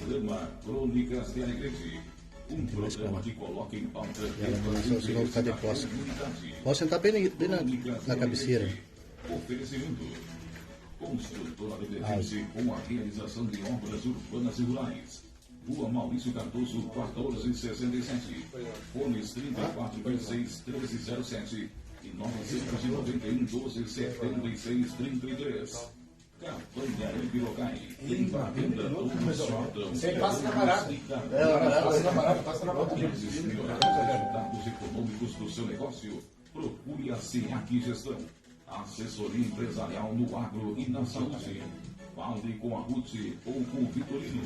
Programa Crônicas de Alegrete. Um programa que coloca em pauta se não ficar de posse. Pode sentar bem na cabeceira. Oferecimento. Construtora Alegrete com a realização de obras urbanas e rurais. Rua Maurício Cardoso, 1467. Fones 3426-1307 e 991-1276-33. Campanha Epilocai. Limpa a venda todos sortam. Você passa na barata. Passa na barata. Quer melhorar os resultados econômicos do seu negócio? Procure a SEAC Gestão. Assessoria empresarial no agro e na saúde. Fale com a Ruth ou com o Vitorino.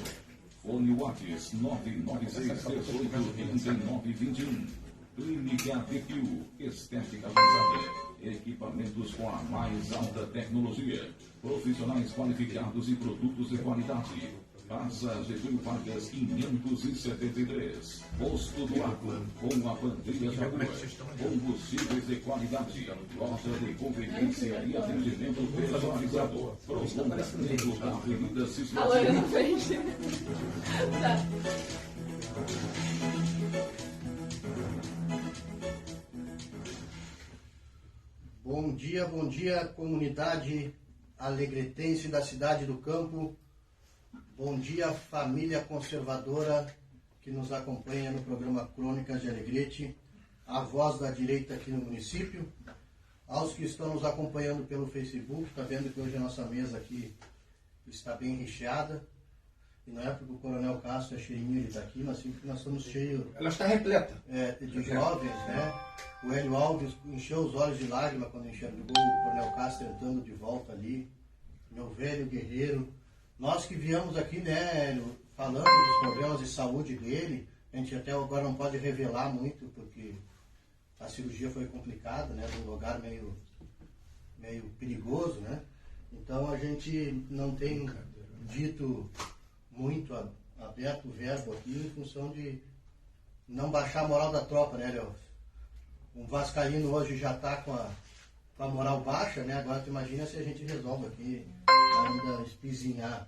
Fone WhatsApp 996183921. Clínica TQ, estética avançada, equipamentos com a mais alta tecnologia, profissionais qualificados e produtos de qualidade. Praça Getúlio Vargas 573. Posto do Agro, com a bandeira da rua, combustíveis de qualidade, loja de conveniência e atendimento personalizado. Prolongamento da Avenida Cisne. Bom dia, comunidade alegretense da Cidade do Campo. Bom dia, família conservadora que nos acompanha no programa Crônicas de Alegrete, a voz da direita aqui no município. Aos que estão nos acompanhando pelo Facebook, está vendo que hoje a nossa mesa aqui está bem recheada. E não é porque o Coronel Castro é cheinho, ele está aqui, mas sim porque nós estamos cheios. Ela está repleta. De jovens, né? O Hélio Alves encheu os olhos de lágrima quando enxergou o Coronel Castro entrando de volta ali. Meu velho guerreiro. Nós que viemos aqui, né, Hélio, falando dos problemas de saúde dele, a gente até agora não pode revelar muito, porque a cirurgia foi complicada, né? Num lugar meio perigoso, né? Então a gente não tem dito muito aberto o verbo aqui em função de não baixar a moral da tropa, né, Léo? Um vascaíno hoje já está com a moral baixa, né? Agora tu imagina se a gente resolve aqui ainda espizinhar.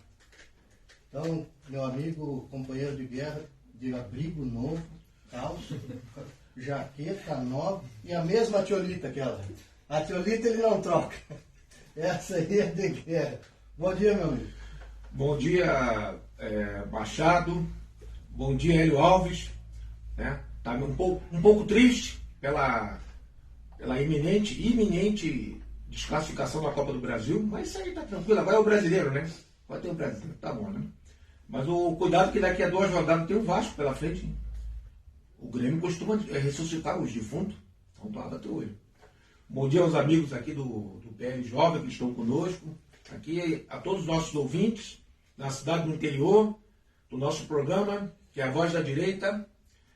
Então, meu amigo, companheiro de guerra, de abrigo novo, calça, jaqueta nova e a mesma tiolita aquela. A tiolita ele não troca. Essa aí é de guerra. Bom dia, meu amigo. Bom dia, Machado. Bom dia, Hélio Alves. Né? Tá um pouco triste pela iminente desclassificação da Copa do Brasil, mas isso aí tá tranquilo. Agora é o brasileiro, né? Vai ter o brasileiro, tá bom, né? Mas o cuidado que daqui a 2 rodadas tem o Vasco pela frente. Hein? O Grêmio costuma ressuscitar os defuntos. Então tá até hoje. Bom dia aos amigos aqui do PL Jovem que estão conosco. Aqui a todos os nossos ouvintes na cidade do interior, do nosso programa, que é a Voz da Direita.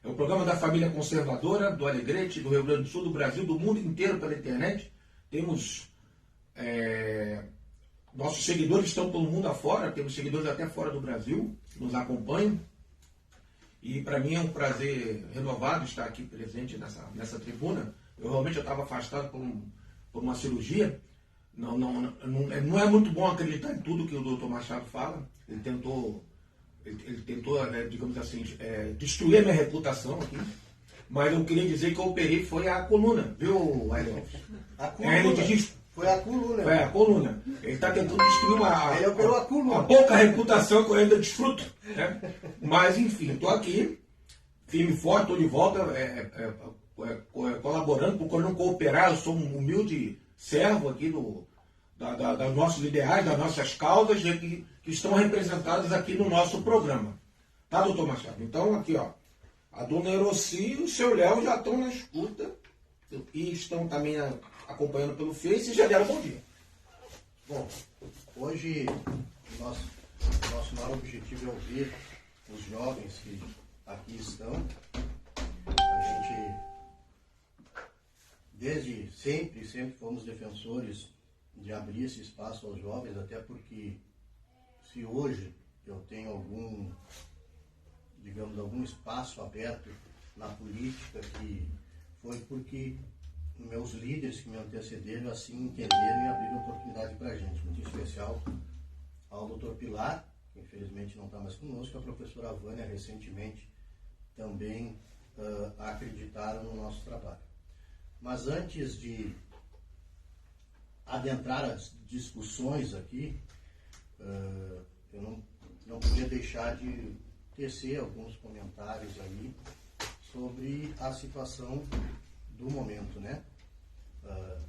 É o programa da família conservadora, do Alegrete, do Rio Grande do Sul, do Brasil, do mundo inteiro pela internet. Temos nossos seguidores estão pelo mundo afora, temos seguidores até fora do Brasil, que nos acompanham. E para mim é um prazer renovado estar aqui presente nessa tribuna. Eu realmente estava afastado por uma cirurgia. Não é muito bom acreditar em tudo que o doutor Machado fala. Ele tentou digamos assim, destruir a minha reputação aqui. Mas eu queria dizer que eu operei foi a coluna, viu, Hélio? A coluna. Foi a coluna. Foi a coluna. Ele está tentando destruir ele operou a coluna. A pouca reputação que eu ainda desfruto. Né? Mas, enfim, estou aqui, firme e forte, estou de volta, colaborando, procurando cooperar. Eu sou um humilde servo aqui dos nossos ideais, das nossas causas, que estão representadas aqui no nosso programa. Tá, doutor Machado? Então, aqui, ó, a dona Eroci e o seu Léo já estão na escuta e estão também acompanhando pelo Face e já deram bom dia. Bom, hoje o nosso maior objetivo é ouvir os jovens que aqui estão. A gente, desde sempre fomos defensores de abrir esse espaço aos jovens, até porque se hoje eu tenho algum espaço aberto na política, que foi porque meus líderes que me antecederam assim entenderam e abriram oportunidade para a gente. Muito especial ao doutor Pilar, infelizmente não está mais conosco, a professora Vânia recentemente também acreditaram no nosso trabalho. Mas antes de adentrar as discussões aqui, eu não podia deixar de tecer alguns comentários aí sobre a situação do momento, né?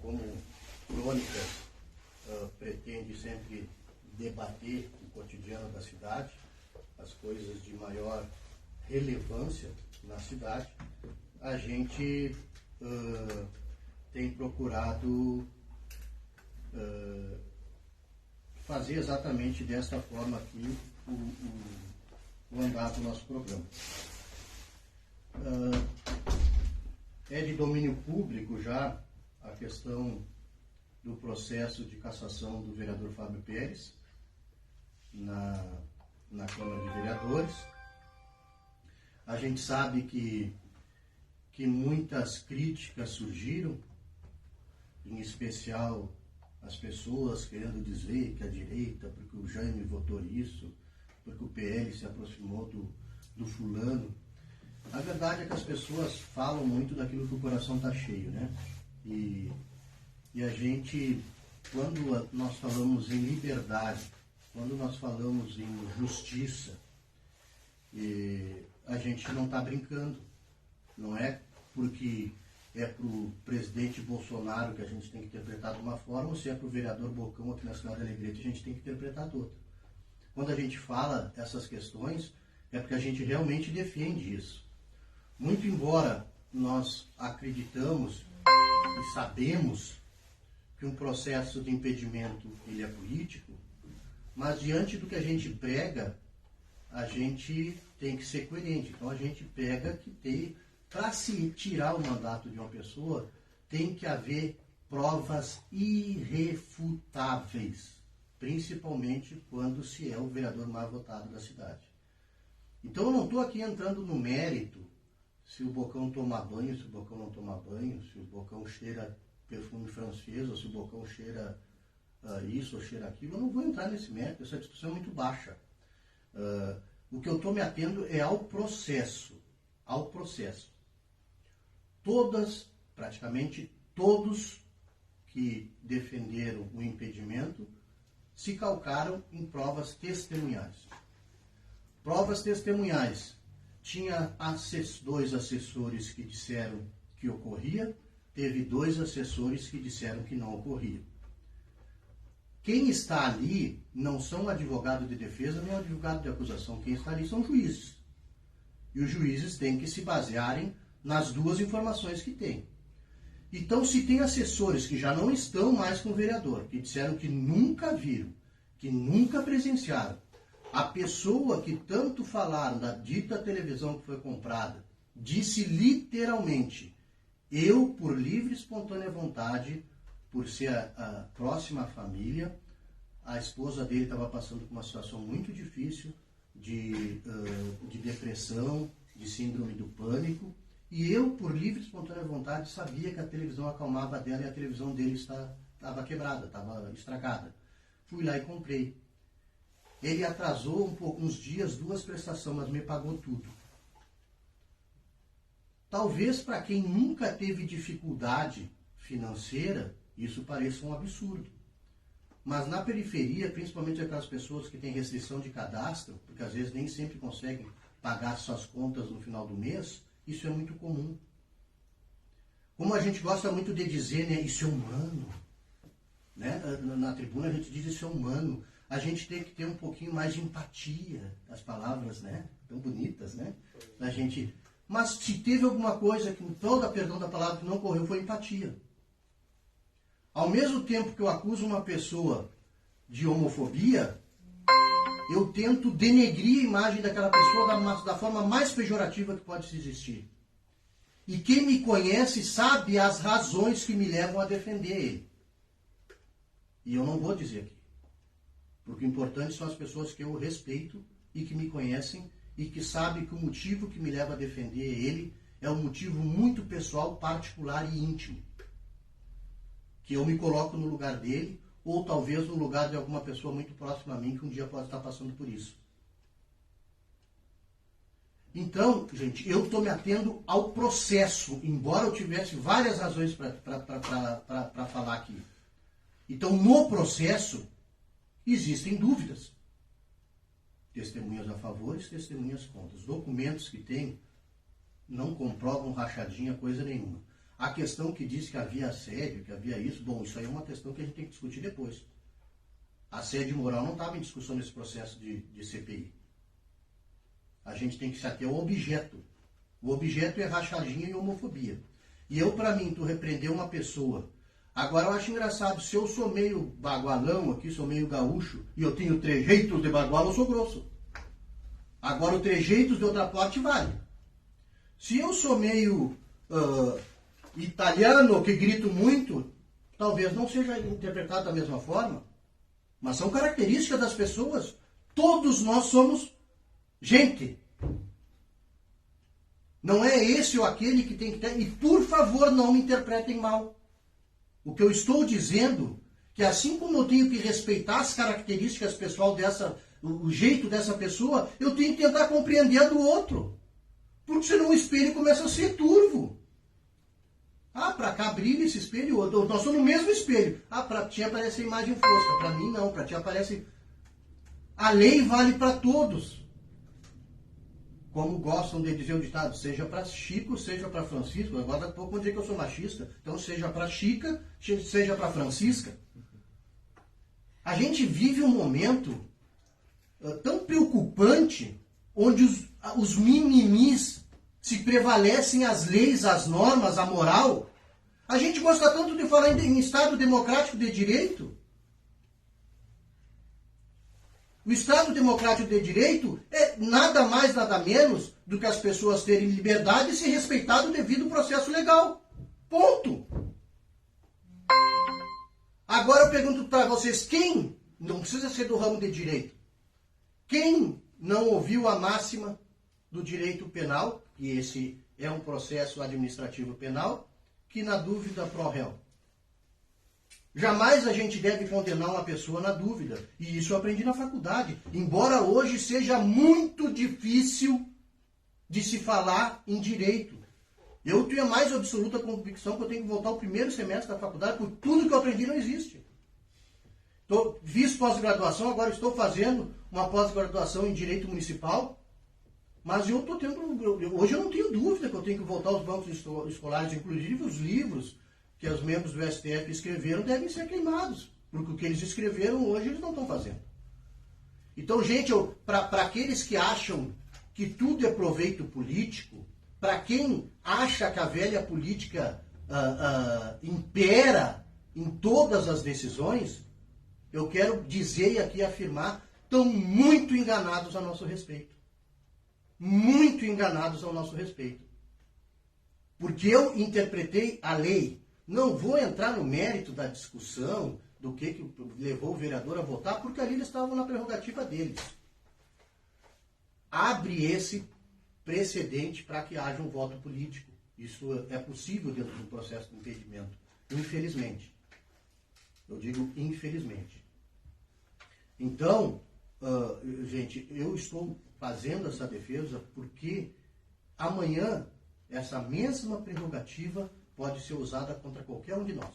Como Crônicas pretende sempre debater o cotidiano da cidade, as coisas de maior relevância na cidade, a gente tem procurado fazer exatamente desta forma aqui o andar do nosso programa. É de domínio público já a questão do processo de cassação do vereador Fábio Pérez na Câmara de Vereadores. A gente sabe que muitas críticas surgiram, em especial as pessoas querendo dizer que a direita, porque o Jaime votou isso, porque o PL se aproximou do fulano. A verdade é que as pessoas falam muito daquilo que o coração está cheio, né? E a gente, quando nós falamos em liberdade, quando nós falamos em justiça, a gente não está brincando. Não é porque é para o presidente Bolsonaro que a gente tem que interpretar de uma forma, ou se é para o vereador Bocão aqui na cidade de Alegrete, a gente tem que interpretar de outra. Quando a gente fala essas questões, é porque a gente realmente defende isso. Muito embora nós acreditamos e sabemos que um processo de impedimento ele é político, mas diante do que a gente prega, a gente tem que ser coerente. Então a gente prega que para se tirar o mandato de uma pessoa, tem que haver provas irrefutáveis, principalmente quando se é o vereador mais votado da cidade. Então eu não estou aqui entrando no mérito se o Bocão toma banho, se o Bocão não toma banho, se o Bocão cheira perfume francês, ou se o Bocão cheira isso ou cheira aquilo. Eu não vou entrar nesse mérito, essa discussão é muito baixa. O que eu estou me atendo é ao processo. Praticamente todos que defenderam o impedimento se calcaram em provas testemunhais. Provas testemunhais. Tinha 2 assessores que disseram que ocorria, teve 2 assessores que disseram que não ocorria. Quem está ali não são advogado de defesa nem advogado de acusação. Quem está ali são juízes. E os juízes têm que se basearem nas 2 informações que têm. Então, se tem assessores que já não estão mais com o vereador, que disseram que nunca viram, que nunca presenciaram, a pessoa que tanto falaram da dita televisão que foi comprada, disse literalmente: eu, por livre e espontânea vontade, por ser a próxima família, a esposa dele estava passando por uma situação muito difícil de depressão, de síndrome do pânico, e eu, por livre e espontânea vontade, sabia que a televisão acalmava dela e a televisão dele estava quebrada, estava estragada. Fui lá e comprei. Ele atrasou uns dias, 2 prestações, mas me pagou tudo. Talvez para quem nunca teve dificuldade financeira, isso pareça um absurdo. Mas na periferia, principalmente aquelas pessoas que têm restrição de cadastro, porque às vezes nem sempre conseguem pagar suas contas no final do mês, isso é muito comum. Como a gente gosta muito de dizer, né, isso é humano. Né? Na tribuna a gente diz isso é humano. A gente tem que ter um pouquinho mais de empatia. As palavras, né? Tão bonitas, né? Da gente... Mas se teve alguma coisa, que toda, perdão da palavra, que não ocorreu, foi empatia. Ao mesmo tempo que eu acuso uma pessoa de homofobia, eu tento denegrir a imagem daquela pessoa da forma mais pejorativa que pode existir. E quem me conhece sabe as razões que me levam a defender ele. E eu não vou dizer aqui. Porque o importante são as pessoas que eu respeito e que me conhecem e que sabem que o motivo que me leva a defender ele é um motivo muito pessoal, particular e íntimo. Que eu me coloco no lugar dele, ou talvez no lugar de alguma pessoa muito próxima a mim que um dia pode estar passando por isso. Então, gente, eu estou me atendo ao processo, embora eu tivesse várias razões para falar aqui. Então, no processo, existem dúvidas. Testemunhas a favor e testemunhas contra. Os documentos que tem não comprovam rachadinha, coisa nenhuma. A questão que diz que havia assédio, que havia isso, bom, isso aí é uma questão que a gente tem que discutir depois. Assédio moral não estava em discussão nesse processo de CPI. A gente tem que se ater ao objeto. O objeto é rachadinha e homofobia. E eu, para mim, tu repreender uma pessoa. Agora, eu acho engraçado, se eu sou meio bagualão aqui, sou meio gaúcho, e eu tenho trejeitos de bagual, eu sou grosso. Agora, o trejeitos de outra parte vale. Se eu sou meio italiano, que grito muito, talvez não seja interpretado da mesma forma. Mas são características das pessoas. Todos nós somos gente. Não é esse ou aquele que tem que ter. E por favor, não me interpretem mal. O que eu estou dizendo, que assim como eu tenho que respeitar as características pessoal o jeito dessa pessoa, eu tenho que tentar compreender a do outro. Porque senão o espelho começa a ser turvo. Ah, pra cá brilha esse espelho, nós somos no mesmo espelho. Ah, pra ti aparece a imagem fosca, pra mim não, pra ti aparece... A lei vale para todos. Como gostam de dizer o ditado, seja para Chico, seja para Francisco. Agora daqui a pouco vão dizer que eu sou machista. Então seja para Chica, seja para Francisca. A gente vive um momento tão preocupante, onde os mimimis se prevalecem as leis, as normas, a moral. A gente gosta tanto de falar em Estado democrático de direito. O Estado democrático de direito é nada mais, nada menos do que as pessoas terem liberdade e ser respeitado devido ao processo legal. Ponto. Agora eu pergunto para vocês, quem, não precisa ser do ramo de direito, quem não ouviu a máxima do direito penal, e esse é um processo administrativo penal, que na dúvida pro réu? Jamais a gente deve condenar uma pessoa na dúvida. E isso eu aprendi na faculdade. Embora hoje seja muito difícil de se falar em direito. Eu tenho a mais absoluta convicção que eu tenho que voltar ao primeiro semestre da faculdade, porque tudo que eu aprendi não existe. Fiz pós-graduação, agora estou fazendo uma pós-graduação em Direito Municipal, mas eu estou tendo... Hoje eu não tenho dúvida que eu tenho que voltar aos bancos escolares, inclusive os livros que os membros do STF escreveram devem ser queimados, porque o que eles escreveram hoje eles não estão fazendo. Então, gente, para aqueles que acham que tudo é proveito político, para quem acha que a velha política impera em todas as decisões, eu quero dizer e aqui afirmar, estão muito enganados a nosso respeito. Muito enganados ao nosso respeito. Porque eu interpretei a lei. Não vou entrar no mérito da discussão do que levou o vereador a votar, porque ali eles estavam na prerrogativa deles. Abre esse precedente para que haja um voto político. Isso é possível dentro do processo de impedimento. Infelizmente. Eu digo infelizmente. Então, gente, eu estou fazendo essa defesa porque amanhã essa mesma prerrogativa pode ser usada contra qualquer um de nós.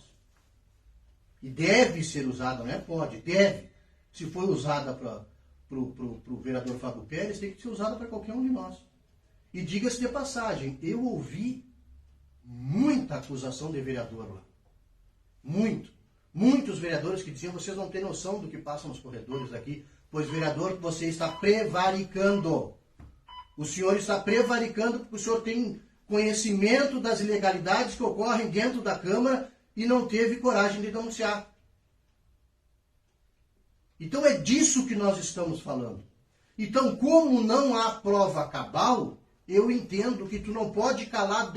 E deve ser usada, não é pode, deve. Se for usada para o vereador Fábio Pérez, tem que ser usada para qualquer um de nós. E diga-se de passagem, eu ouvi muita acusação de vereador lá. Muitos vereadores que diziam, vocês não têm noção do que passa nos corredores aqui, pois vereador, você está prevaricando. O senhor está prevaricando porque o senhor tem conhecimento das ilegalidades que ocorrem dentro da Câmara e não teve coragem de denunciar. Então é disso que nós estamos falando. Então, como não há prova cabal, eu entendo que tu não pode calar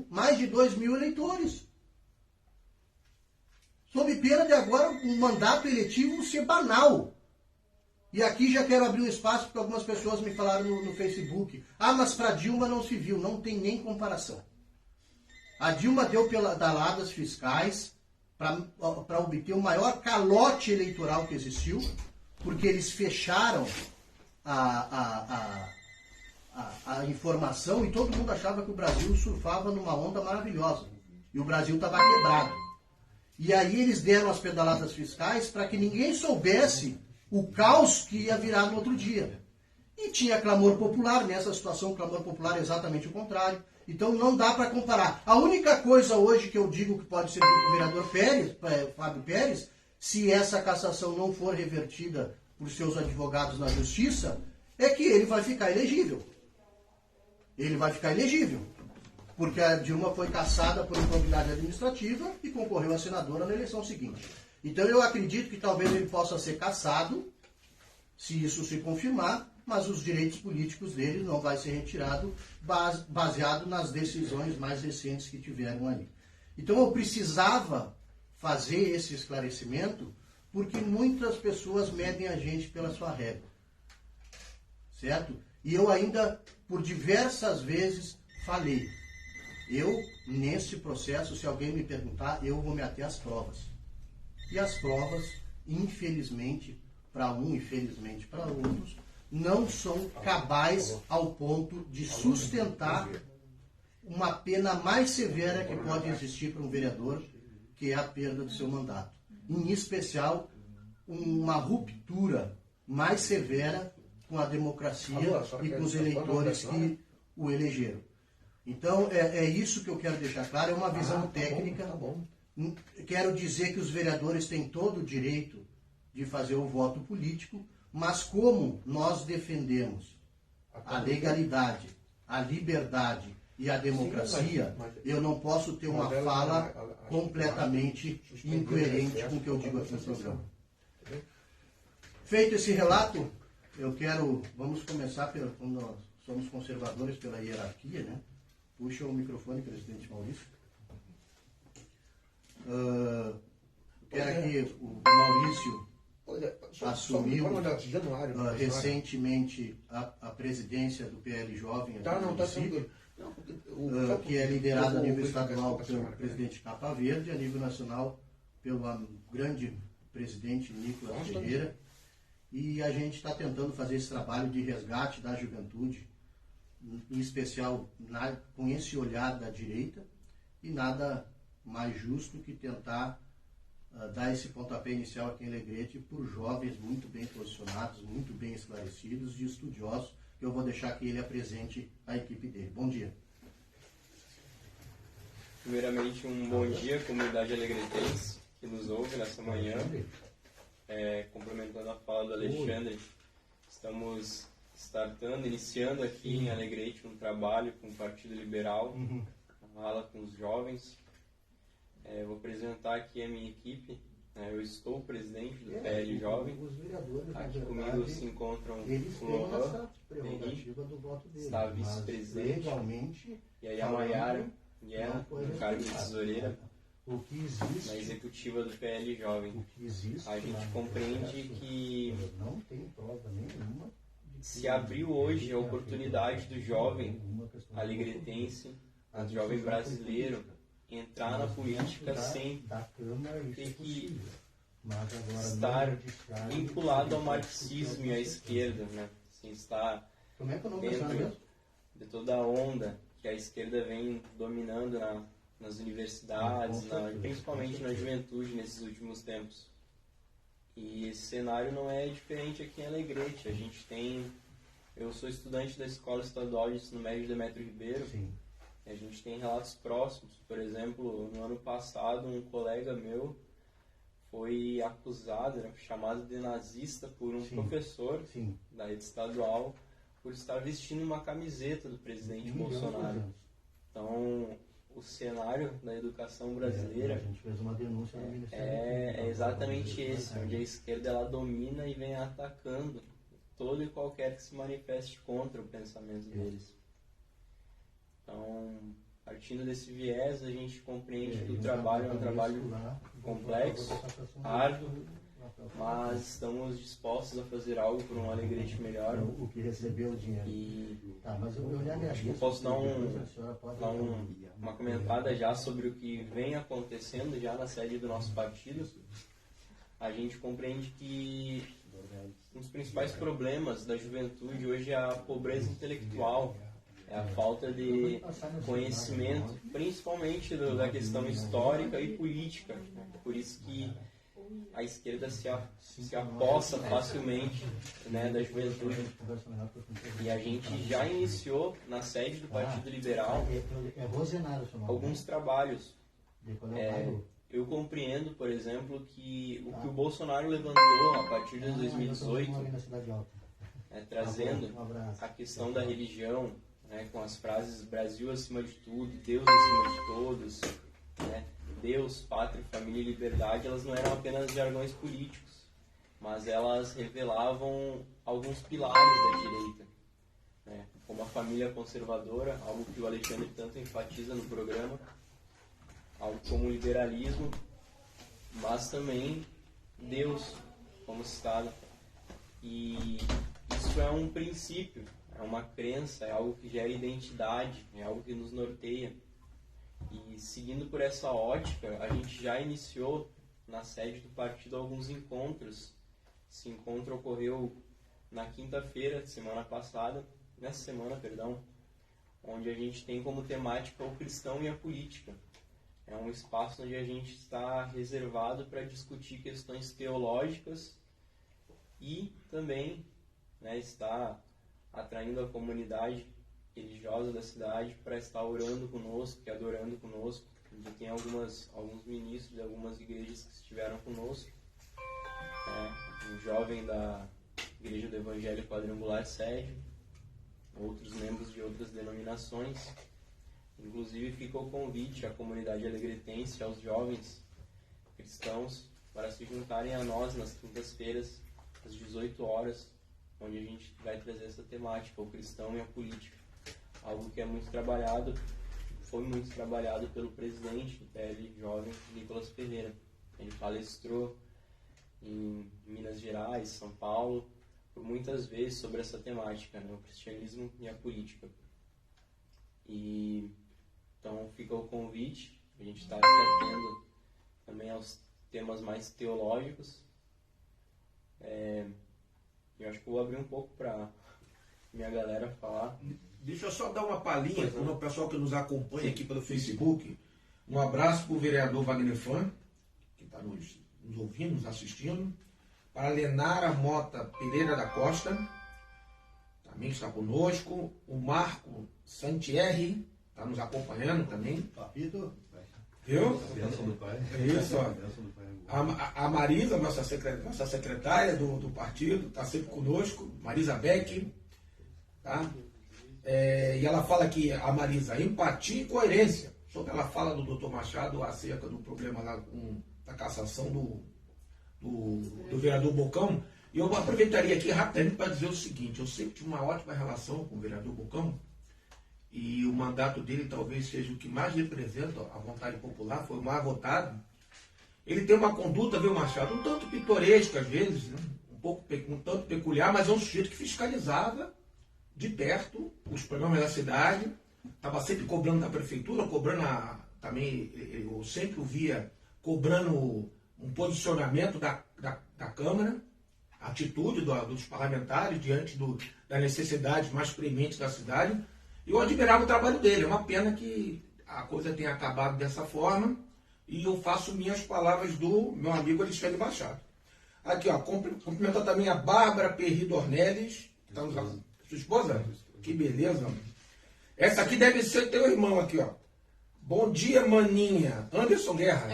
mais de 2 mil eleitores. Sob pena de agora um mandato eletivo ser banal. E aqui já quero abrir um espaço porque algumas pessoas me falaram no Facebook. Ah, mas para Dilma não se viu. Não tem nem comparação. A Dilma deu pedaladas fiscais para obter o maior calote eleitoral que existiu, porque eles fecharam a informação e todo mundo achava que o Brasil surfava numa onda maravilhosa. E o Brasil estava quebrado. E aí eles deram as pedaladas fiscais para que ninguém soubesse o caos que ia virar no outro dia. E tinha clamor popular, nessa situação o clamor popular é exatamente o contrário. Então não dá para comparar. A única coisa hoje que eu digo que pode servir para o vereador Fábio Pérez, se essa cassação não for revertida por seus advogados na justiça, é que ele vai ficar elegível. Ele vai ficar elegível. Porque a Dilma foi cassada por improbidade administrativa e concorreu a senadora na eleição seguinte. Então eu acredito que talvez ele possa ser cassado, se isso se confirmar, mas os direitos políticos dele não vai ser retirado baseado nas decisões mais recentes que tiveram ali. Então eu precisava fazer esse esclarecimento porque muitas pessoas medem a gente pela sua régua. Certo? E eu ainda, por diversas vezes, falei. Eu, nesse processo, se alguém me perguntar, eu vou me ater às provas. E as provas, infelizmente, para um, infelizmente para outros, não são cabais ao ponto de sustentar uma pena mais severa que pode existir para um vereador, que é a perda do seu mandato. Em especial, uma ruptura mais severa com a democracia e com os eleitores que o elegeram. Então, é isso que eu quero deixar claro, é uma visão técnica. Quero dizer que os vereadores têm todo o direito de fazer o voto político, mas como nós defendemos a legalidade, a liberdade e a democracia, eu não posso ter uma fala completamente incoerente com o que eu digo aqui no programa. Feito esse relato, vamos começar, como nós somos conservadores pela hierarquia, né? Puxa o microfone, presidente Maurício. Quero que o Maurício assumiu recentemente a presidência do PL Jovem aqui no município, que é liderada a nível estadual pelo presidente Capa Verde, a nível nacional pelo grande presidente Nicolas Ferreira. E a gente está tentando fazer esse trabalho de resgate da juventude, em especial com esse olhar da direita, e nada mais justo que tentar dar esse pontapé inicial aqui em Alegrete por jovens muito bem posicionados, muito bem esclarecidos e estudiosos, que eu vou deixar que ele apresente a equipe dele. Bom dia. Primeiramente, um bom dia, comunidade alegretense que nos ouve nessa manhã. Complementando a fala do Alexandre, estamos iniciando aqui em Alegrete um trabalho com o Partido Liberal, uma ala com os jovens. Vou apresentar aqui a minha equipe. Eu estou o presidente do PL Jovem. Aqui comigo se encontram o Lohan, está a vice-presidente, e aí a Maiara, no cargo de tesoureira, na executiva do PL Jovem. A gente compreende que se abriu hoje a oportunidade do jovem alegretense, do jovem brasileiro, entrar na política sem ter que estar vinculado ao marxismo e à esquerda, né? Sem estar dentro de toda a onda que a esquerda vem dominando nas universidades, principalmente na juventude nesses últimos tempos. E esse cenário não é diferente aqui em Alegrete. Eu sou estudante da Escola Estadual de Ensino Médio Demétrio Ribeiro. Sim. A gente tem relatos próximos. Por exemplo, no ano passado, um colega meu foi acusado, chamado de nazista por um professor da rede estadual por estar vestindo uma camiseta do presidente Bolsonaro. Então, o cenário da educação brasileira a gente fez uma denúncia no Ministério é exatamente esse, onde a esquerda ela domina e vem atacando todo e qualquer que se manifeste contra o pensamento deles. Então, partindo desse viés, a gente compreende que o trabalho é um trabalho complexo, árduo, mas estamos dispostos a fazer algo por um Alegrete melhor. O que recebeu o dinheiro. E Tá, mas eu lhe agradeço. eu posso dar uma comentada já sobre o que vem acontecendo já na sede do nosso partido. A gente compreende que um dos principais problemas da juventude hoje é a pobreza intelectual, é a falta de conhecimento, principalmente da questão histórica e política. Por isso que a esquerda se apossa facilmente, né, da juventude. E a gente já iniciou na sede do Partido Liberal alguns trabalhos. Eu compreendo, por exemplo, que o que o Bolsonaro levantou a partir de 2018, trazendo a questão da religião, né, com as frases Brasil acima de tudo, Deus acima de todos, né, Deus, pátria, família e liberdade, elas não eram apenas jargões políticos, mas elas revelavam alguns pilares da direita, né, como a família conservadora, algo que o Alexandre tanto enfatiza no programa, algo como o liberalismo, mas também Deus como Estado. E isso é um princípio, é uma crença, é algo que gera identidade, é algo que nos norteia. E seguindo por essa ótica, a gente já iniciou na sede do partido alguns encontros. Esse encontro ocorreu na quinta-feira, nessa semana, onde a gente tem como temática o cristão e a política. É um espaço onde a gente está reservado para discutir questões teológicas e também, né, está atraindo a comunidade religiosa da cidade para estar orando conosco e adorando conosco. A gente tem alguns ministros de algumas igrejas que estiveram conosco. Um jovem da Igreja do Evangelho Quadrangular Sede, outros membros de outras denominações. Inclusive fica o convite à comunidade alegretense, aos jovens cristãos, para se juntarem a nós nas quintas-feiras, às 18 horas, onde a gente vai trazer essa temática, o cristão e a política. Algo que é muito trabalhado, foi muito trabalhado pelo presidente do PL Jovem, Nicolas Ferreira. Ele palestrou em Minas Gerais, São Paulo, por muitas vezes sobre essa temática, né, o cristianismo e a política. E então fica o convite, a gente está se atendo também aos temas mais teológicos. Eu acho que eu vou abrir um pouco para minha galera falar. Deixa eu só dar uma palhinha para o pessoal que nos acompanha aqui pelo Facebook. Um abraço para o vereador Wagner Fã, que está nos ouvindo, nos assistindo. Para a Lenara Mota Pereira da Costa, também está conosco. O Marco Santierri está nos acompanhando também. Papito. Viu? Bênção do pai. É isso, ó. A Marisa, nossa secretária do partido, está sempre conosco. Marisa Beck. Tá? E ela fala aqui, a Marisa, empatia e coerência. Sobre ela fala do Dr. Machado acerca do problema lá da cassação do vereador Bocão. E eu aproveitaria aqui rapidamente para dizer o seguinte: eu sempre tive uma ótima relação com o vereador Bocão, e o mandato dele talvez seja o que mais representa a vontade popular, foi o mais votado. Ele tem uma conduta, viu, Machado, um tanto pitoresca às vezes, né? um tanto peculiar, mas é um sujeito que fiscalizava de perto os problemas da cidade, estava sempre cobrando da prefeitura, também, eu sempre o via cobrando um posicionamento da Câmara, a atitude dos parlamentares diante das necessidades mais prementes da cidade. E eu admirava o trabalho dele. É uma pena que a coisa tenha acabado dessa forma, e eu faço minhas palavras do meu amigo Alexandre Machado. Aqui, ó, cumprimento também a Bárbara Perri Dornelles, sua esposa? Que beleza. Essa aqui deve ser teu irmão aqui, ó. Bom dia, maninha. Anderson Guerra.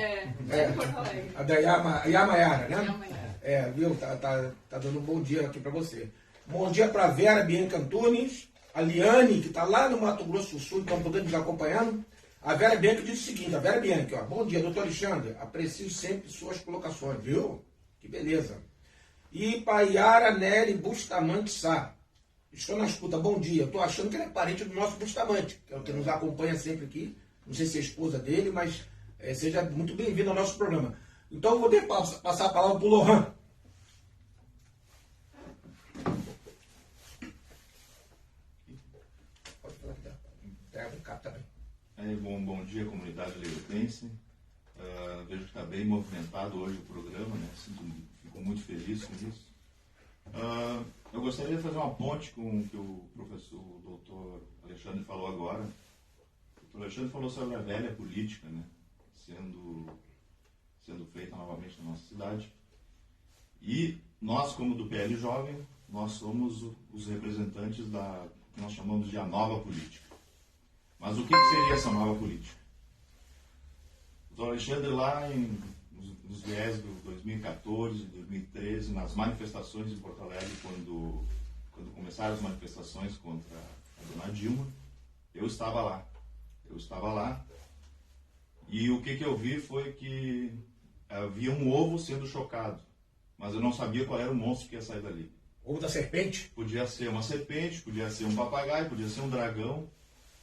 A da Yamayara, né? Viu? Tá dando um bom dia aqui para você. Bom dia para Vera Bianca Antunes, a Liane, que está lá no Mato Grosso do Sul, estão podendo nos acompanhando. A Vera Bianca disse o seguinte, a Vera Bianca, ó, bom dia, doutor Alexandre, aprecio sempre suas colocações, viu? Que beleza. E Paiara Nery Bustamante Sá, estou na escuta, bom dia. Estou achando que ele é parente do nosso Bustamante, que é o que nos acompanha sempre aqui. Não sei se é esposa dele, mas seja muito bem-vindo ao nosso programa. Então eu vou passar a palavra para o Lohan. Bom dia, comunidade alegretense. Vejo que está bem movimentado hoje o programa, né? Fico muito feliz com isso. Eu gostaria de fazer uma ponte com o que o professor, o doutor Alexandre falou agora. O doutor Alexandre falou sobre a velha política, né? Sendo feita novamente na nossa cidade. E nós, como do PL Jovem, nós somos os representantes da que nós chamamos de a nova política. Mas o que seria essa nova política? O doutor Alexandre, lá nos viés do 2014, 2013, nas manifestações em Porto Alegre, quando começaram as manifestações contra a dona Dilma, eu estava lá. E o que eu vi foi que havia um ovo sendo chocado, mas eu não sabia qual era o monstro que ia sair dali. Ovo da serpente? Podia ser uma serpente, podia ser um papagaio, podia ser um dragão.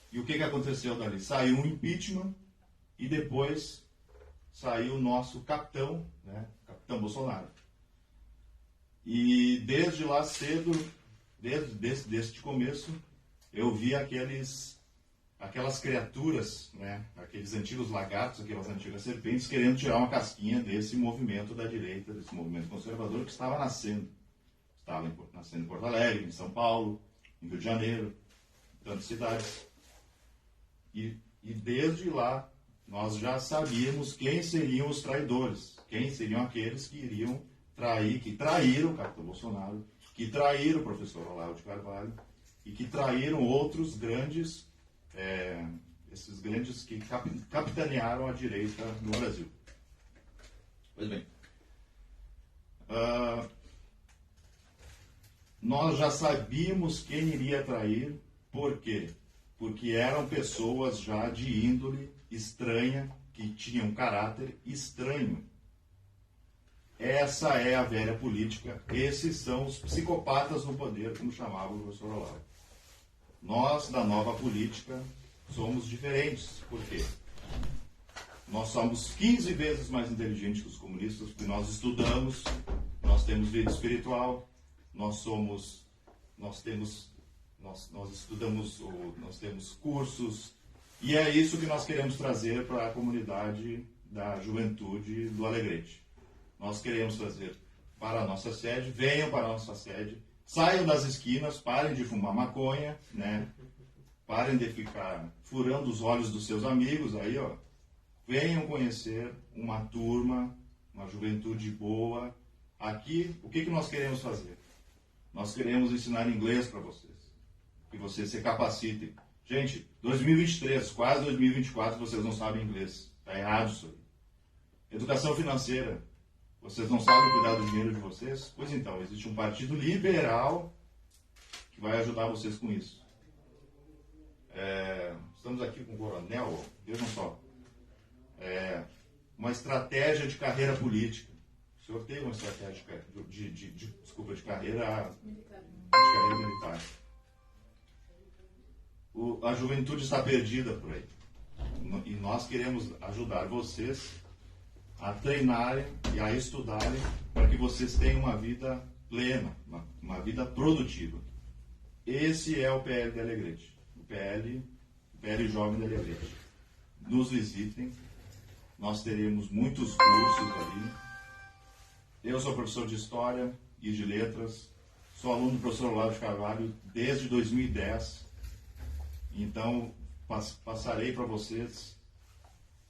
E o que aconteceu dali? Saiu um impeachment e depois saiu o nosso capitão, né? Capitão Bolsonaro. E desde lá cedo, desde começo, eu vi aquelas criaturas, né? Aqueles antigos lagartos, aquelas antigas serpentes, querendo tirar uma casquinha desse movimento da direita, desse movimento conservador que estava nascendo. Estava nascendo em Porto Alegre, em São Paulo, em Rio de Janeiro, em tantas cidades. E desde lá, nós já sabíamos quem seriam os traidores, quem seriam aqueles que iriam trair, que traíram o capitão Bolsonaro, que traíram o professor Olavo de Carvalho e que traíram outros grandes, esses grandes que capitanearam a direita no Brasil. Pois bem, nós já sabíamos quem iria trair, por quê? Porque eram pessoas já de índole estranha, que tinham caráter estranho. Essa é a velha política, esses são os psicopatas no poder, como chamava o professor Olavo. Nós, da nova política, somos diferentes. Por quê? Nós somos 15 vezes mais inteligentes que os comunistas, porque nós estudamos, nós temos vida espiritual, nós temos cursos, e é isso que nós queremos trazer para a comunidade da juventude do Alegrete. Nós queremos trazer para a nossa sede, venham para a nossa sede, saiam das esquinas, parem de fumar maconha, né? Parem de ficar furando os olhos dos seus amigos, aí, ó. Venham conhecer uma turma, uma juventude boa. Aqui, o que nós queremos fazer? Nós queremos ensinar inglês para vocês. Que vocês se capacitem. Gente, 2023, quase 2024, vocês não sabem inglês. Está errado isso aí. Educação financeira. Vocês não sabem cuidar do dinheiro de vocês? Pois então, existe um partido liberal que vai ajudar vocês com isso. Estamos aqui com o coronel, vejam só. Uma estratégia de carreira política. O senhor teve uma estratégia de carreira militar. A juventude está perdida por aí. E nós queremos ajudar vocês a treinarem e a estudarem para que vocês tenham uma vida plena, uma vida produtiva. Esse é o PL de Alegrete, o PL Jovem de Alegrete. Nos visitem, nós teremos muitos cursos ali. Eu sou professor de História e de Letras, sou aluno do professor Olavo de Carvalho desde 2010, então passarei para vocês.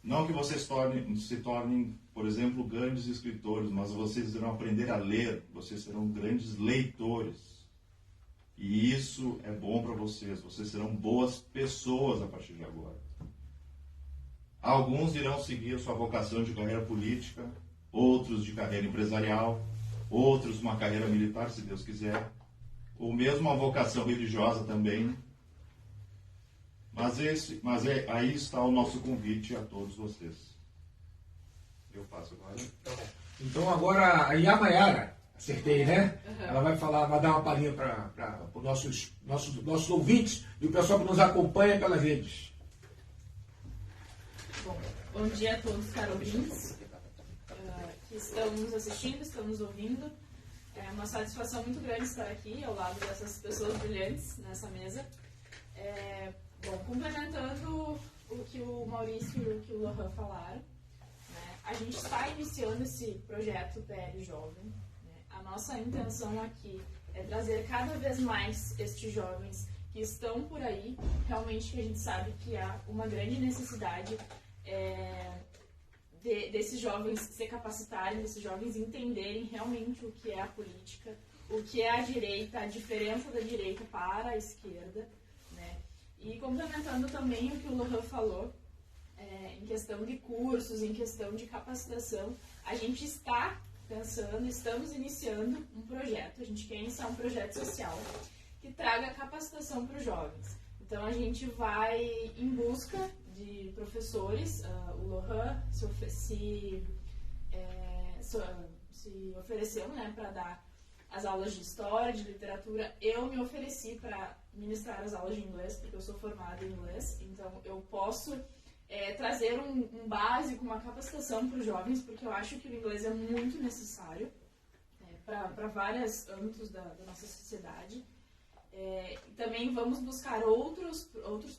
Não que vocês se tornem, por exemplo, grandes escritores, mas vocês irão aprender a ler, vocês serão grandes leitores. E isso é bom para vocês serão boas pessoas a partir de agora. Alguns irão seguir sua vocação de carreira política, outros de carreira empresarial, outros uma carreira militar, se Deus quiser, ou mesmo uma vocação religiosa também. Aí está o nosso convite a todos vocês. Eu passo agora. Então agora a Yamayara, acertei, né? Ela vai falar, vai dar uma palhinha para os nossos ouvintes e o pessoal que nos acompanha pelas redes. Bom dia a todos, caros ouvintes, que estão nos assistindo, estão nos ouvindo. É uma satisfação muito grande estar aqui ao lado dessas pessoas brilhantes nessa mesa. Bom, complementando o que o Maurício e o que o Lohan falaram. Né? A gente está iniciando esse projeto PL Jovem. Né? A nossa intenção aqui é trazer cada vez mais estes jovens que estão por aí, realmente que a gente sabe que há uma grande necessidade desses jovens se capacitarem, desses jovens entenderem realmente o que é a política, o que é a direita, a diferença da direita para a esquerda, né? E complementando também o que o Lohan falou, em questão de cursos, em questão de capacitação, a gente está pensando, estamos iniciando um projeto, a gente quer iniciar um projeto social que traga capacitação para os jovens. Então a gente vai em busca de professores, o Lohan se ofereceu, né, para dar as aulas de história, de literatura. Eu me ofereci para ministrar as aulas de inglês, porque eu sou formada em inglês, então eu posso trazer um básico, uma capacitação para os jovens, porque eu acho que o inglês é muito necessário para vários âmbitos da nossa sociedade. Também vamos buscar outros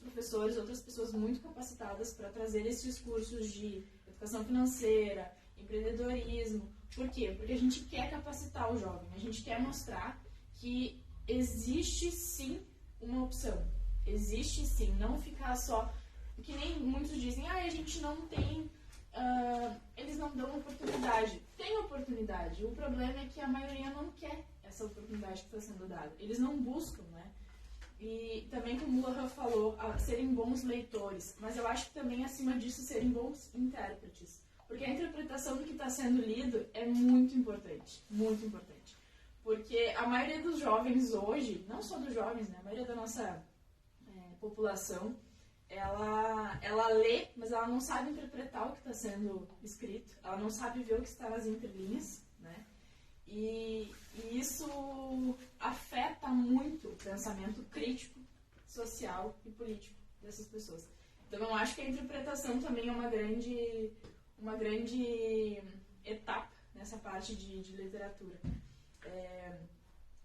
professores, outras pessoas muito capacitadas para trazer esses cursos de educação financeira, empreendedorismo. Por quê? Porque a gente quer capacitar o jovem, a gente quer mostrar que existe sim uma opção, existe sim, não ficar só, que nem muitos dizem, a gente não tem, eles não dão oportunidade. Tem oportunidade, o problema é que a maioria não quer essa oportunidade que está sendo dada, eles não buscam, né? E também, como o Lohan falou, serem bons leitores, mas eu acho que também, acima disso, serem bons intérpretes. Porque a interpretação do que está sendo lido é muito importante, muito importante. Porque a maioria dos jovens hoje, não só dos jovens, né, a maioria da nossa população, ela lê, mas ela não sabe interpretar o que está sendo escrito, ela não sabe ver o que está nas entrelinhas, né? E isso afeta muito o pensamento crítico, social e político dessas pessoas. Então eu acho que a interpretação também é uma grande etapa nessa parte de literatura.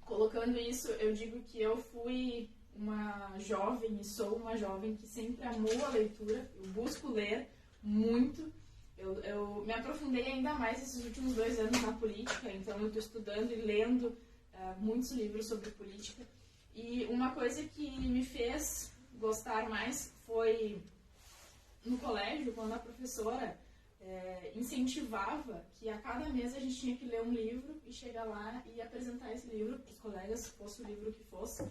Colocando isso, eu digo que eu fui uma jovem e sou uma jovem que sempre amou a leitura, eu busco ler muito. Eu me aprofundei ainda mais esses últimos 2 anos na política, então eu estou estudando e lendo muitos livros sobre política. E uma coisa que me fez gostar mais foi no colégio, quando a professora incentivava que a cada mês a gente tinha que ler um livro e chegar lá e apresentar esse livro para os colegas, fosse o livro que fosse.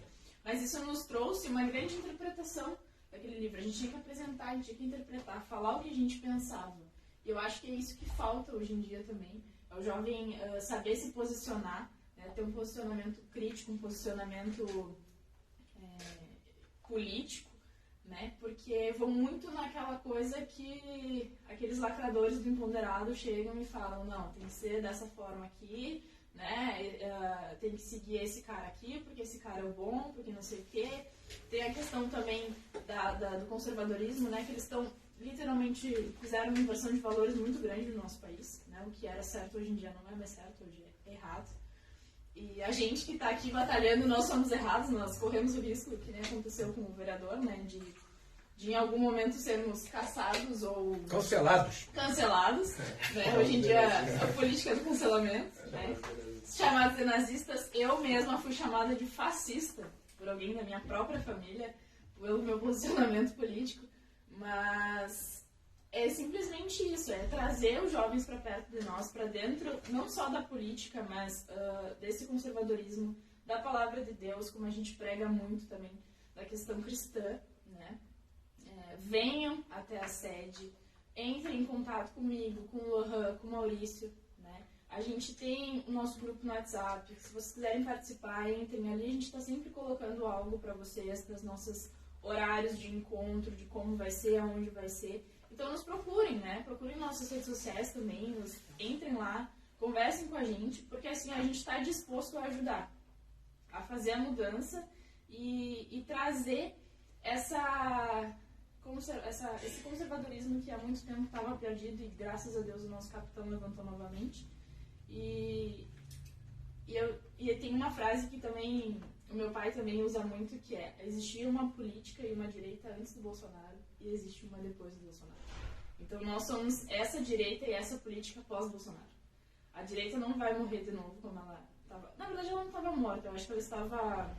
Mas isso nos trouxe uma grande interpretação daquele livro. A gente tinha que apresentar, a gente tinha que interpretar, falar o que a gente pensava. E eu acho que é isso que falta hoje em dia também. É o jovem saber se posicionar, né, ter um posicionamento crítico, um posicionamento político, né, porque vão muito naquela coisa que aqueles lacradores do empoderado chegam e falam, não, tem que ser dessa forma aqui, né, tem que seguir esse cara aqui, porque esse cara é o bom, porque não sei o quê. Tem a questão também do conservadorismo, né, que eles estão literalmente fizeram uma inversão de valores muito grande no nosso país, né? O que era certo hoje em dia não é mais certo, hoje é errado. E a gente que está aqui batalhando, nós somos errados, nós corremos o risco, que nem aconteceu com o vereador, né? De em algum momento sermos caçados ou cancelados, né? Hoje em dia a política do cancelamento, né? Chamados de nazistas, eu mesma fui chamada de fascista por alguém da minha própria família, pelo meu posicionamento político. Mas é simplesmente isso, é trazer os jovens para perto de nós, para dentro, não só da política, mas desse conservadorismo, da palavra de Deus, como a gente prega muito também, da questão cristã, né? Venham até a sede, entrem em contato comigo, com o Lohan, com o Maurício, né? A gente tem o nosso grupo no WhatsApp, se vocês quiserem participar, entrem ali, a gente está sempre colocando algo para vocês, das nossas horários de encontro, de como vai ser, aonde vai ser. Então nos procurem, né? Procurem nossas redes sociais também, entrem lá, conversem com a gente, porque assim a gente está disposto a ajudar, a fazer a mudança e trazer esse conservadorismo que há muito tempo estava perdido e graças a Deus o nosso capitão levantou novamente. E E tem uma frase que também o meu pai também usa muito, que é: existia uma política e uma direita antes do Bolsonaro e existe uma depois do Bolsonaro. Então nós somos essa direita e essa política pós-Bolsonaro. A direita não vai morrer de novo como ela estava. Na verdade, ela não estava morta, eu acho que ela estava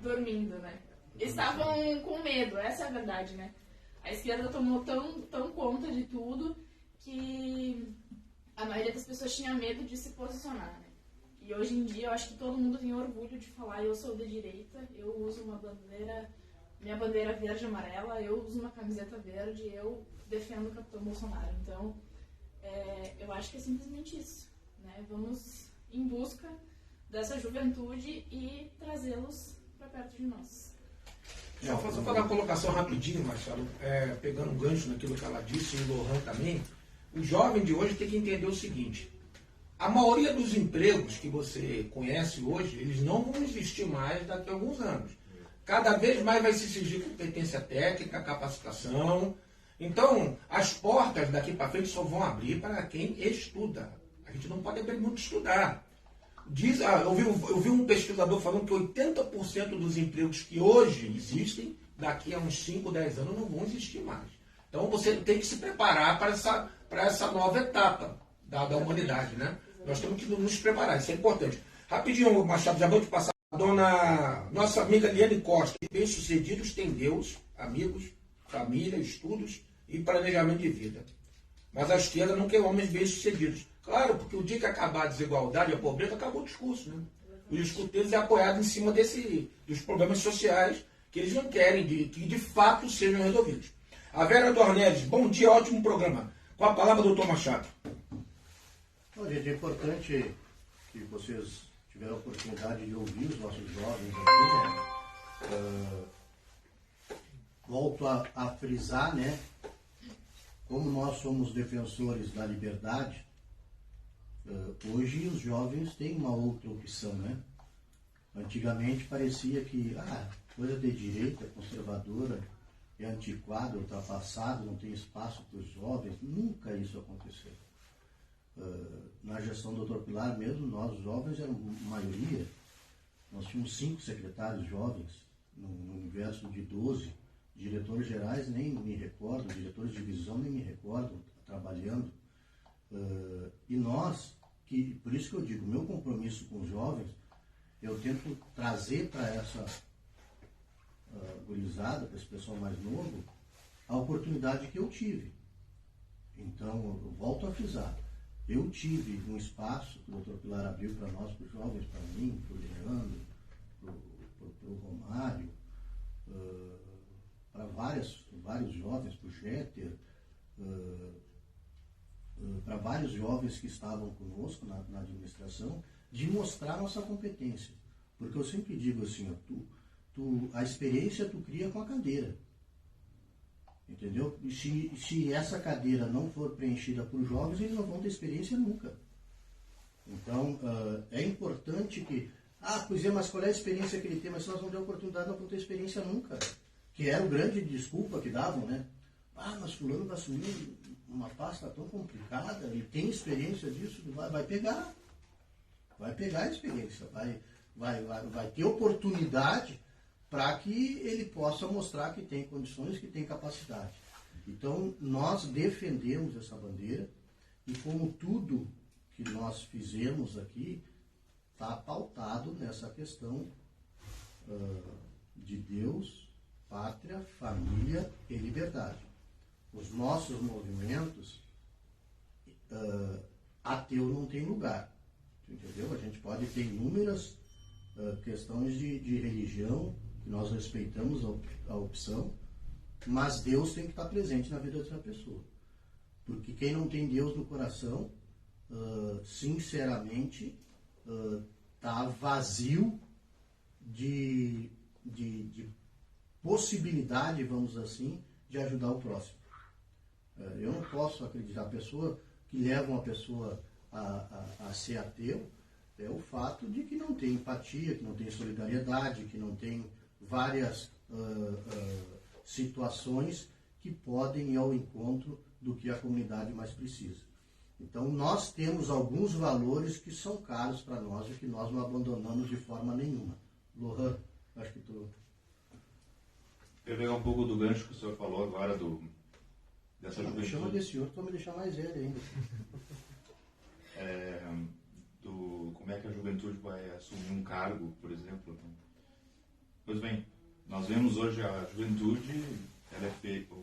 dormindo, né? Eles estavam com medo, essa é a verdade, né? A esquerda tomou tão conta de tudo que a maioria das pessoas tinha medo de se posicionar, né? E hoje em dia eu acho que todo mundo tem orgulho de falar: eu sou de direita, eu uso uma bandeira, minha bandeira verde e amarela, eu uso uma camiseta verde, eu defendo o Capitão Bolsonaro. Então, eu acho que é simplesmente isso, né? Vamos em busca dessa juventude e trazê-los para perto de nós. Só fazer uma colocação rapidinho, Marcelo, pegando um gancho naquilo que ela disse, e o Lohan também. O jovem de hoje tem que entender o seguinte: a maioria dos empregos que você conhece hoje, eles não vão existir mais daqui a alguns anos. Cada vez mais vai se exigir competência técnica, capacitação. Então, as portas daqui para frente só vão abrir para quem estuda. A gente não pode abrir muito de estudar. Eu vi um pesquisador falando que 80% dos empregos que hoje existem, daqui a uns 5, 10 anos, não vão existir mais. Então, você tem que se preparar para essa nova etapa da humanidade, né? Nós temos que nos preparar, isso é importante. Rapidinho, Machado, já vou te passar. Nossa amiga Liane Costa: bem-sucedidos têm Deus, amigos, família, estudos e planejamento de vida. Mas a esquerda não quer homens bem-sucedidos. Claro, porque o dia que acabar a desigualdade e a pobreza, acabou o discurso, né? O discurso deles é apoiado em cima dos problemas sociais que eles não querem que de fato sejam resolvidos. A Vera Dornelles: bom dia, ótimo programa. Com a palavra, doutor Machado. Bom, gente, é importante que vocês tiveram a oportunidade de ouvir os nossos jovens aqui, né? Volto a frisar, né? Como nós somos defensores da liberdade, hoje os jovens têm uma outra opção, né? Antigamente parecia que coisa de direita, conservadora, é antiquado, ultrapassado, não tem espaço para os jovens. Nunca isso aconteceu. Na gestão do Dr. Pilar mesmo, nós jovens éramos maioria. Nós tínhamos 5 secretários jovens, no universo de 12. Diretores gerais nem me recordo, diretores de divisão nem me recordo, trabalhando. E nós, por isso que eu digo, meu compromisso com os jovens, eu tento trazer para essa gurizada, para esse pessoal mais novo, a oportunidade que eu tive. Então, eu volto a frisar, eu tive um espaço que o Dr. Pilar abriu para nós, para os jovens, para mim, para o Leandro, para o Romário, para vários jovens, para o Jeter, para vários jovens que estavam conosco na administração, de mostrar nossa competência. Porque eu sempre digo assim, a experiência tu cria com a cadeira. Entendeu? E se essa cadeira não for preenchida por jovens, eles não vão ter experiência nunca. Então, é importante que... mas qual é a experiência que ele tem? Mas se nós não der oportunidade, não vão ter experiência nunca. Que era o grande desculpa que davam, né? Mas fulano vai assumir uma pasta tão complicada, ele tem experiência disso, vai pegar. Vai pegar a experiência, vai ter oportunidade para que ele possa mostrar que tem condições, que tem capacidade. Então, nós defendemos essa bandeira e como tudo que nós fizemos aqui está pautado nessa questão de Deus, pátria, família e liberdade. Os nossos movimentos, ateu não tem lugar, entendeu? A gente pode ter inúmeras questões de religião, que nós respeitamos a opção, mas Deus tem que estar presente na vida dessa pessoa. Porque quem não tem Deus no coração, sinceramente, está vazio de possibilidade, vamos assim, de ajudar o próximo. Eu não posso acreditar, a pessoa que leva uma pessoa a ser ateu é o fato de que não tem empatia, que não tem solidariedade, que não tem várias situações que podem ir ao encontro do que a comunidade mais precisa. Então, nós temos alguns valores que são caros para nós e que nós não abandonamos de forma nenhuma. Lohan, acho que tu... Eu pegar um pouco do gancho que o senhor falou agora, dessa Não, me chama juventude. desse outro para me deixar mais velho ainda. Como é que a juventude vai assumir um cargo, por exemplo. Pois bem, nós vemos hoje a juventude, ela é feita,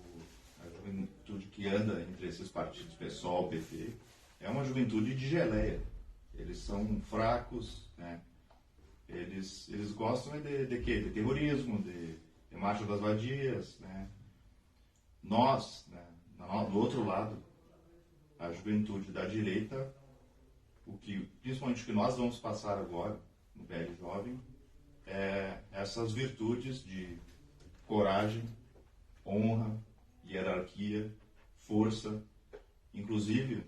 a juventude que anda entre esses partidos, PSOL, PT, é uma juventude de geleia. Eles são fracos, né? Eles gostam de quê? De terrorismo, de marcha das vadias, né? Nós, né, do outro lado, a juventude da direita, principalmente o que nós vamos passar agora, no PL Jovem, é essas virtudes de coragem, honra, hierarquia, força. Inclusive,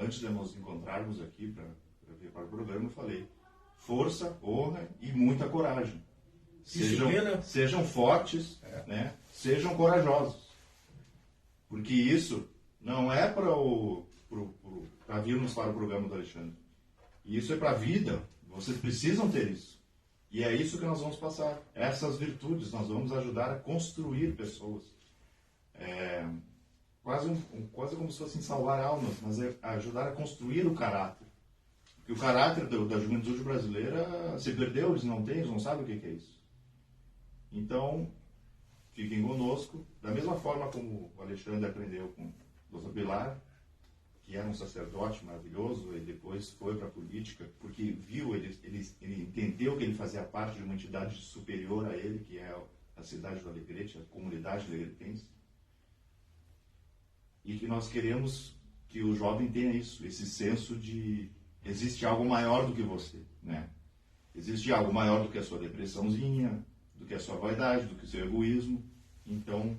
antes de nos encontrarmos aqui para vir para o programa, eu falei força, honra e muita coragem. Sejam fortes, né? Sejam corajosos. Porque isso não é para virmos para o programa do Alexandre. Isso é para a vida. Vocês precisam ter isso. E é isso que nós vamos passar. Essas virtudes nós vamos ajudar a construir pessoas. Quase como se fossem salvar almas, mas é ajudar a construir o caráter. Porque o caráter da juventude brasileira se perdeu, eles não sabem o que é isso. Então, fiquem conosco. Da mesma forma como o Alexandre aprendeu com o Dr. Pilar, que era um sacerdote maravilhoso, e depois foi para a política, porque viu, ele entendeu que ele fazia parte de uma entidade superior a ele, que é a cidade do Alegrete, a comunidade alegretense. E que nós queremos que o jovem tenha isso, esse senso de existe algo maior do que você, né? Existe algo maior do que a sua depressãozinha, do que a sua vaidade, do que o seu egoísmo. Então,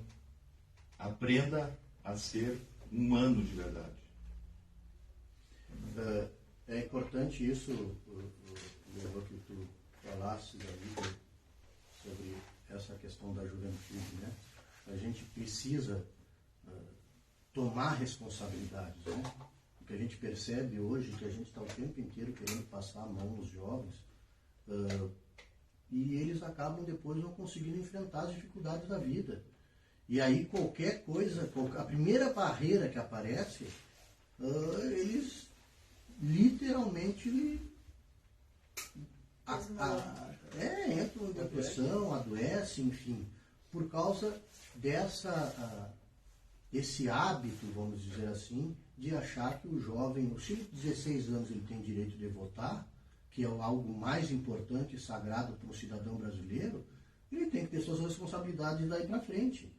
aprenda a ser humano de verdade. É importante isso, o que tu falasses ali sobre essa questão da juventude, né? A gente precisa tomar responsabilidades, né? O que a gente percebe hoje é que a gente está o tempo inteiro querendo passar a mão nos jovens e eles acabam depois não conseguindo enfrentar as dificuldades da vida. E aí qualquer coisa, a primeira barreira que aparece, eles literalmente entram em depressão, adoecem, enfim, por causa esse hábito, vamos dizer assim, de achar que o jovem, aos 16 anos, ele tem direito de votar, que é algo mais importante e sagrado para o cidadão brasileiro, ele tem que ter suas responsabilidades daí para frente.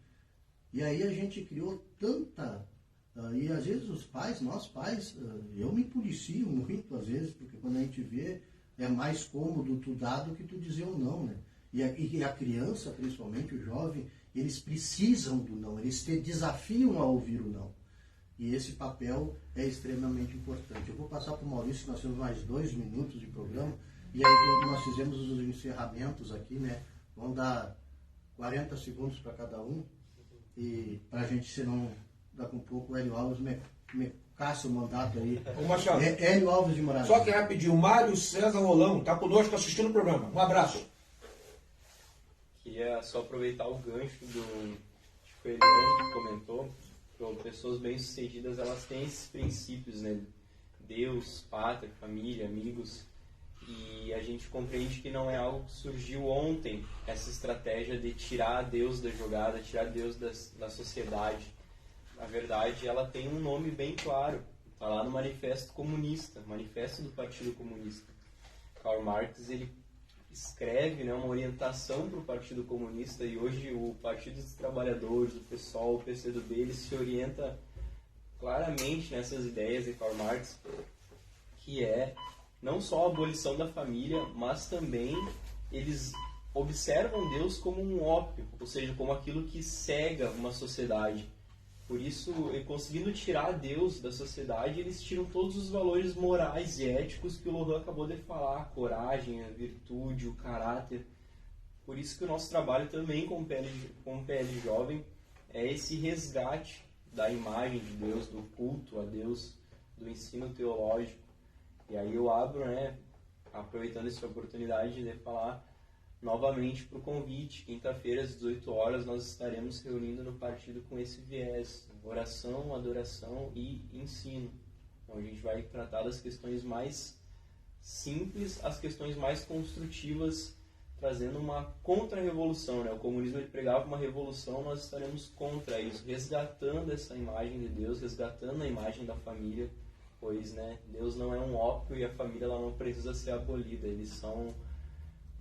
E aí a gente criou tanta... e às vezes nós pais, eu me policio muito às vezes, porque quando a gente vê, é mais cômodo tu dar do que tu dizer o não, né? E a criança, principalmente o jovem, eles precisam do não, eles te desafiam a ouvir o não. E esse papel é extremamente importante. Eu vou passar para o Maurício, nós temos mais 2 minutos de programa, e aí nós fizemos os encerramentos aqui, né? Vamos dar 40 segundos para cada um, e para a gente, senão, daqui a um pouco, o Hélio Alves me caça o mandato aí. Ô, Machado, Hélio Alves de Moraes. só que rapidinho, o Mário César Rolão está conosco assistindo o programa. Um abraço. Queria só aproveitar o gancho do Fernando que comentou. Pessoas bem-sucedidas, elas têm esses princípios, né? Deus, pátria, família, amigos. E a gente compreende que não é algo que surgiu ontem, essa estratégia de tirar Deus da jogada, tirar Deus da sociedade. Na verdade, ela tem um nome bem claro. Está lá no Manifesto Comunista, Manifesto do Partido Comunista. Karl Marx, ele escreve, né, uma orientação para o Partido Comunista, e hoje o Partido dos Trabalhadores, o PSOL, o PCdoB, ele se orienta claramente nessas ideias de Karl Marx, que é não só a abolição da família, mas também eles observam Deus como um ópio, ou seja, como aquilo que cega uma sociedade. Por isso, conseguindo tirar Deus da sociedade, eles tiram todos os valores morais e éticos que o Lohan acabou de falar, a coragem, a virtude, o caráter. Por isso que o nosso trabalho também com o PL Jovem é esse resgate da imagem de Deus, do culto a Deus, do ensino teológico. E aí eu abro, né, aproveitando essa oportunidade de falar novamente para o convite. Quinta-feira, às 18 horas, nós estaremos reunindo no partido com esse viés: oração, adoração e ensino. Então a gente vai tratar das questões mais simples às questões mais construtivas, trazendo uma contra-revolução, né? O comunismo ele pregava uma revolução, nós estaremos contra isso, resgatando essa imagem de Deus, resgatando a imagem da família, pois, né, Deus não é um ópio e a família ela não precisa ser abolida, eles são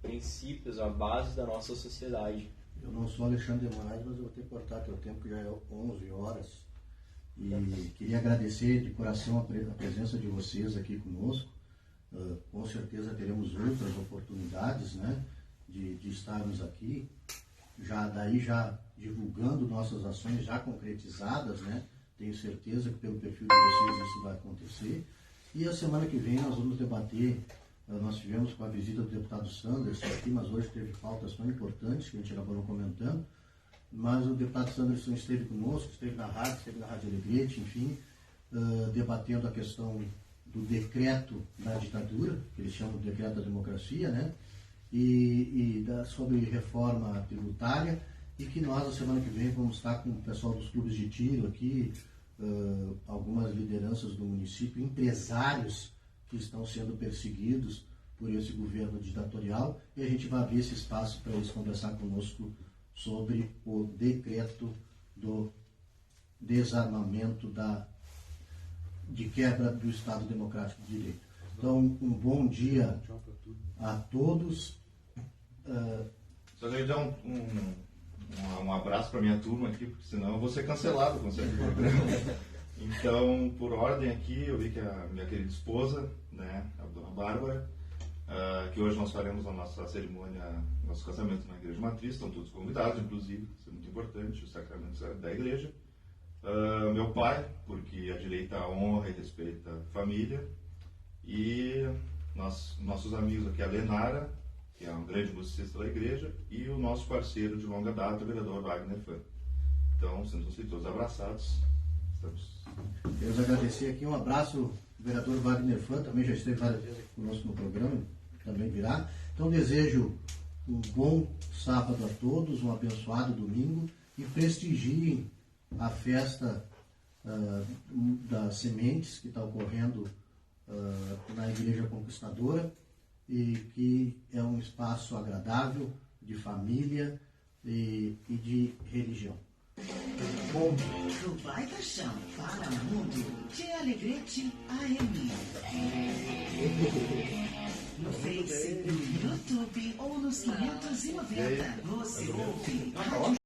princípios, a base da nossa sociedade. Eu não sou Alexandre de Moraes, mas eu vou ter que cortar teu tempo, que já é 11 horas. E queria agradecer de coração a presença de vocês aqui conosco. Com certeza teremos outras oportunidades, né, de estarmos aqui, já divulgando nossas ações já concretizadas, né? Tenho certeza que pelo perfil de vocês isso vai acontecer. E a semana que vem nós vamos debater. Nós tivemos com a visita do deputado Sanderson aqui, mas hoje teve pautas tão importantes que a gente acabou não comentando. Mas o deputado Sanderson esteve conosco, esteve na Rádio Alegrete, enfim, debatendo a questão do decreto da ditadura, que eles chamam de decreto da democracia, né? Sobre reforma tributária, e que nós, na semana que vem, vamos estar com o pessoal dos clubes de tiro aqui, algumas lideranças do município, empresários que estão sendo perseguidos por esse governo ditatorial, e a gente vai abrir esse espaço para eles conversar conosco sobre o decreto do desarmamento de quebra do Estado Democrático de Direito. Então, um bom dia a todos. Só queria dar um abraço para minha turma aqui, porque senão eu vou ser cancelado com certo programa. Então, por ordem aqui, eu vi que a minha querida esposa, né, a dona Bárbara, que hoje nós faremos a nossa cerimônia, nosso casamento na igreja matriz, estão todos convidados, inclusive, isso é muito importante, os sacramentos da igreja. Meu pai, porque a direita honra e respeita a família, e nossos amigos aqui, a Lenara, que é um grande musicista da igreja, e o nosso parceiro de longa data, o vereador Wagner Fã. Então, sintam-se todos abraçados. Queremos agradecer aqui, um abraço, o vereador Wagner Fã, também já esteve várias vezes aqui conosco no programa, também virá. Então, desejo um bom sábado a todos, um abençoado domingo, e prestigiem a festa das sementes que está ocorrendo na Igreja Conquistadora, e que é um espaço agradável de família e de religião. Bom dia. Do Baita Chão para o Mundo, de Alegrete AM. No Face, no YouTube ou nos 590, você ouve.